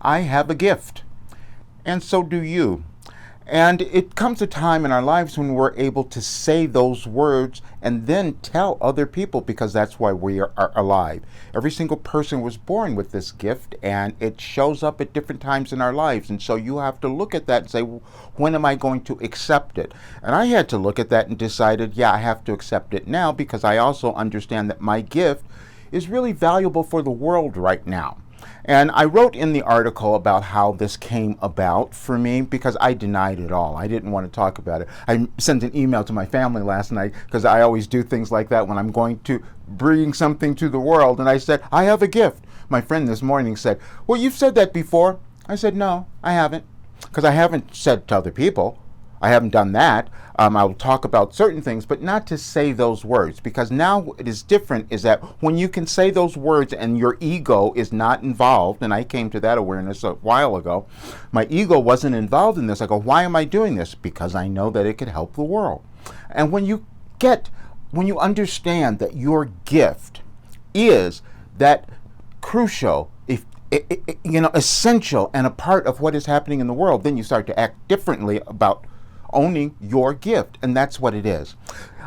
I have a gift, and so do you. And it comes a time in our lives when we're able to say those words and then tell other people, because that's why we are alive. Every single person was born with this gift, and it shows up at different times in our lives. And so you have to look at that and say, when am I going to accept it? And I had to look at that and decided, yeah, I have to accept it now, because I also understand that my gift is really valuable for the world right now. And I wrote in the article about how this came about for me, because I denied it all. I didn't want to talk about it. I sent an email to my family last night, because I always do things like that when I'm going to bring something to the world. And I said, I have a gift. My friend this morning said, well, you've said that before. I said, no, I haven't, because I haven't said to other people. I haven't done that. I'll talk about certain things, but not to say those words, because now it is different, is that when you can say those words and your ego is not involved, and I came to that awareness a while ago, my ego wasn't involved in this. I go, why am I doing this? Because I know that it could help the world. And when you understand that your gift is that crucial, essential and a part of what is happening in the world, then you start to act differently about owning your gift, and that's what it is.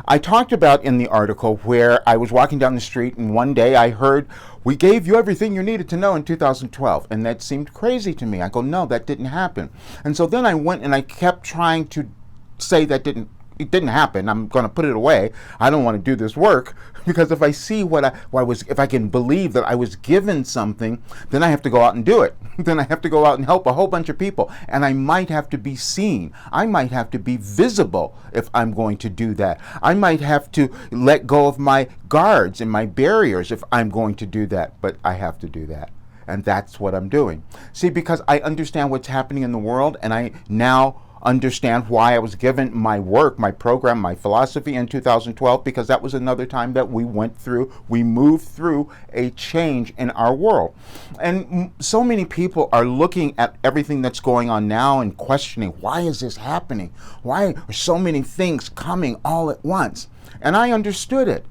I talked about in the article where I was walking down the street, and one day I heard, we gave you everything you needed to know in 2012, and that seemed crazy to me. I go, no, that didn't happen. And so then I went and I kept trying to say it didn't happen. I'm going to put it away. I don't want to do this work, because if I see if I can believe that I was given something, then I have to go out and do it. Then I have to go out and help a whole bunch of people, and I might have to be seen. I might have to be visible if I'm going to do that. I might have to let go of my guards and my barriers if I'm going to do that, but I have to do that. And that's what I'm doing. See, because I understand what's happening in the world, and I now understand why I was given my work, my program, my philosophy in 2012, because that was another time that we moved through a change in our world. And so many people are looking at everything that's going on now and questioning, why is this happening? Why are so many things coming all at once? And I understood it,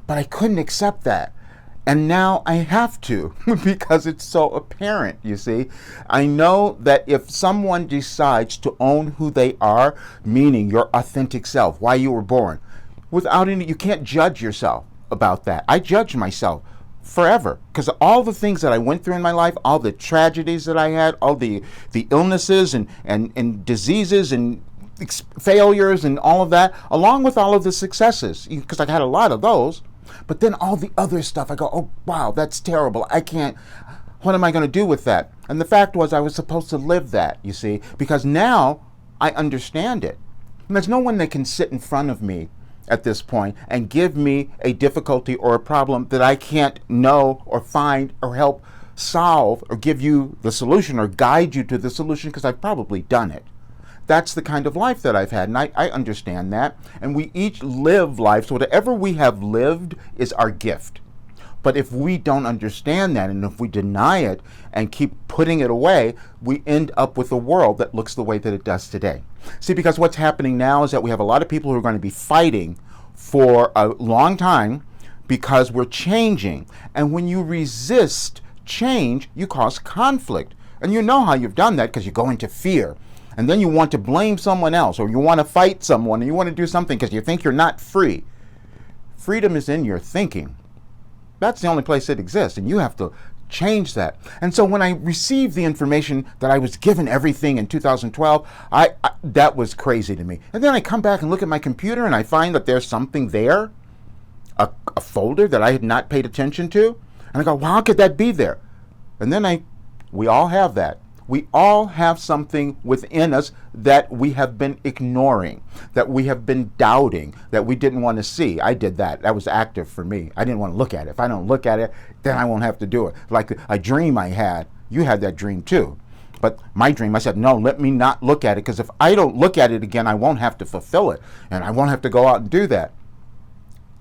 but I couldn't accept that. And now I have to, because it's so apparent, you see. I know that if someone decides to own who they are, meaning your authentic self, why you were born, you can't judge yourself about that. I judge myself forever, because all the things that I went through in my life, all the tragedies that I had, all the illnesses and diseases and failures and all of that, along with all of the successes, because I had a lot of those. But then all the other stuff, I go, oh, wow, that's terrible. What am I going to do with that? And the fact was, I was supposed to live that, you see, because now I understand it. And there's no one that can sit in front of me at this point and give me a difficulty or a problem that I can't know or find or help solve or give you the solution or guide you to the solution, because I've probably done it. That's the kind of life that I've had, and I understand that. And we each live life, so whatever we have lived is our gift. But if we don't understand that, and if we deny it and keep putting it away, we end up with a world that looks the way that it does today. See, because what's happening now is that we have a lot of people who are going to be fighting for a long time because we're changing. And when you resist change, you cause conflict. And you know how you've done that, because you go into fear. And then you want to blame someone else, or you want to fight someone, and you want to do something because you think you're not free. Freedom is in your thinking. That's the only place it exists, and you have to change that. And so when I received the information that I was given everything in 2012, that was crazy to me. And then I come back and look at my computer, and I find that there's something there, a folder that I had not paid attention to. And I go, well, how could that be there? And then we all have that. We all have something within us that we have been ignoring, that we have been doubting, that we didn't want to see. I did that. That was active for me. I didn't want to look at it. If I don't look at it, then I won't have to do it. Like a dream I had. You had that dream too. But my dream, I said, no, let me not look at it, because if I don't look at it again, I won't have to fulfill it, and I won't have to go out and do that.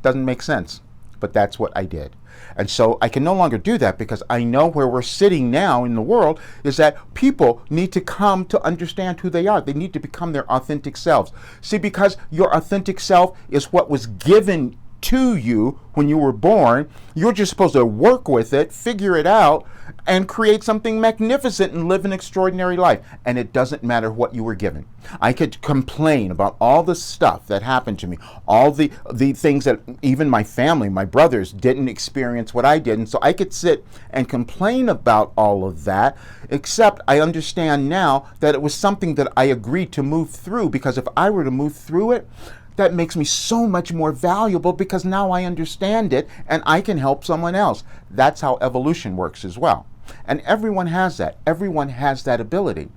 Doesn't make sense, but that's what I did. And so I can no longer do that, because I know where we're sitting now in the world is that people need to come to understand who they are. They need to become their authentic selves. See, because your authentic self is what was given to you when you were born. You're just supposed to work with it, figure it out, and create something magnificent and live an extraordinary life. And it doesn't matter what you were given. I could complain about all the stuff that happened to me, all the things that even my family, my brothers, didn't experience what I did. And so I could sit and complain about all of that, except I understand now that it was something that I agreed to move through, because if I were to move through it, that makes me so much more valuable, because now I understand it and I can help someone else. That's how evolution works as well. And everyone has that. Everyone has that ability.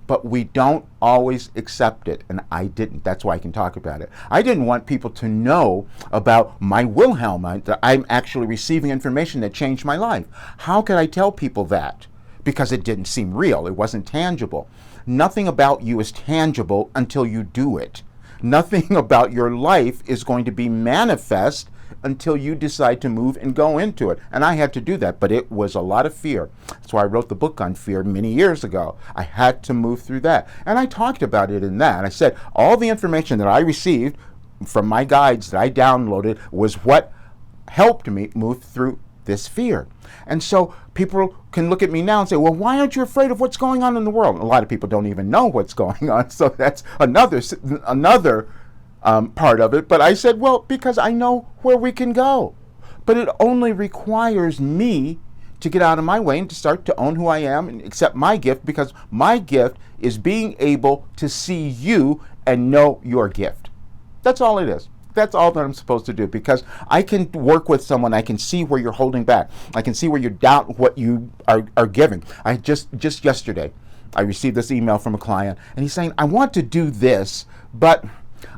But we don't always accept it. And I didn't. That's why I can talk about it. I didn't want people to know about my Wilhelm, that I'm actually receiving information that changed my life. How could I tell people that? Because it didn't seem real. It wasn't tangible. Nothing about you is tangible until you do it. Nothing about your life is going to be manifest until you decide to move and go into it. And I had to do that, but it was a lot of fear. That's why I wrote the book on fear many years ago. I had to move through that. And I talked about it in that. I said all the information that I received from my guides that I downloaded was what helped me move through this fear. And so people can look at me now and say, well, why aren't you afraid of what's going on in the world? A lot of people don't even know what's going on. So that's another part of it. But I said, well, because I know where we can go. But it only requires me to get out of my way and to start to own who I am and accept my gift, because my gift is being able to see you and know your gift. That's all it is. That's all that I'm supposed to do, because I can work with someone. I can see where you're holding back. I can see where you doubt what you are giving. I just yesterday, I received this email from a client, and he's saying, I want to do this, but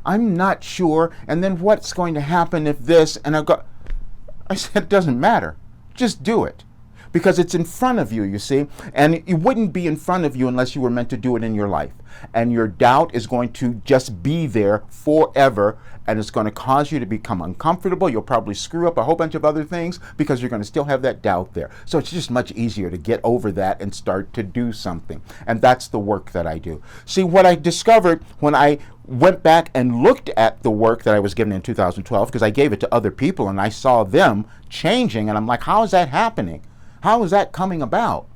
I'm not sure. And then what's going to happen if this? And I said, it doesn't matter. Just do it. Because it's in front of you, you see. And it wouldn't be in front of you unless you were meant to do it in your life. And your doubt is going to just be there forever, and it's going to cause you to become uncomfortable. You'll probably screw up a whole bunch of other things because you're going to still have that doubt there. So it's just much easier to get over that and start to do something. And that's the work that I do. See, what I discovered when I went back and looked at the work that I was given in 2012, because I gave it to other people and I saw them changing, and I'm like, how is that happening? How is that coming about?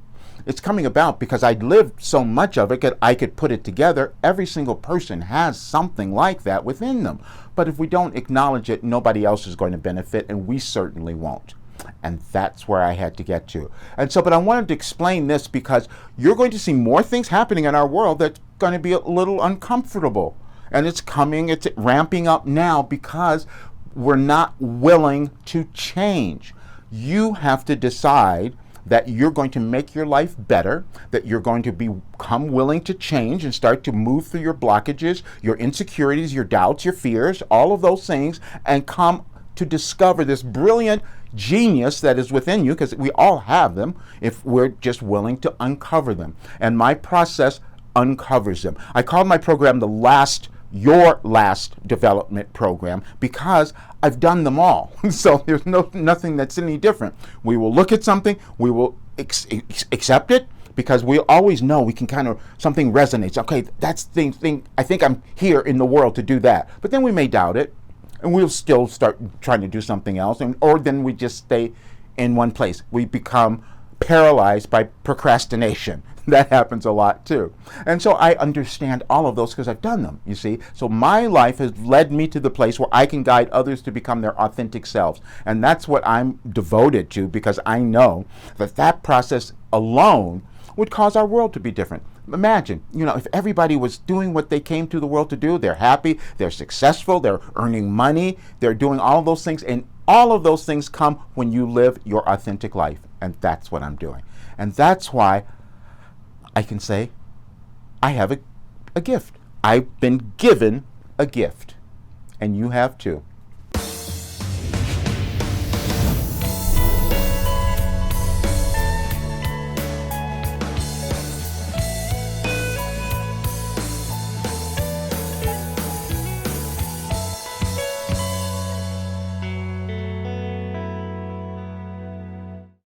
It's coming about because I'd lived so much of it that I could put it together. Every single person has something like that within them. But if we don't acknowledge it, nobody else is going to benefit, and we certainly won't. And that's where I had to get to. And so, but I wanted to explain this because you're going to see more things happening in our world that's going to be a little uncomfortable. And it's ramping up now because we're not willing to change. You have to decide that you're going to make your life better, that you're going to become willing to change and start to move through your blockages, your insecurities, your doubts, your fears, all of those things, and come to discover this brilliant genius that is within you, because we all have them if we're just willing to uncover them. And my process uncovers them. I call my program your last development program, because I've done them all. So there's nothing that's any different. We will look at something, we will accept it, because we always know we can something resonates. Okay, that's thing. I think I'm here in the world to do that. But then we may doubt it, and we'll still start trying to do something else, or then we just stay in one place. We become paralyzed by procrastination. That happens a lot too. And so I understand all of those because I've done them, you see. So my life has led me to the place where I can guide others to become their authentic selves. And that's what I'm devoted to, because I know that process alone would cause our world to be different. Imagine, if everybody was doing what they came to the world to do, they're happy, they're successful, they're earning money, they're doing all of those things. And all of those things come when you live your authentic life. And that's what I'm doing. And that's why I can say I have a gift. I've been given a gift. And you have too.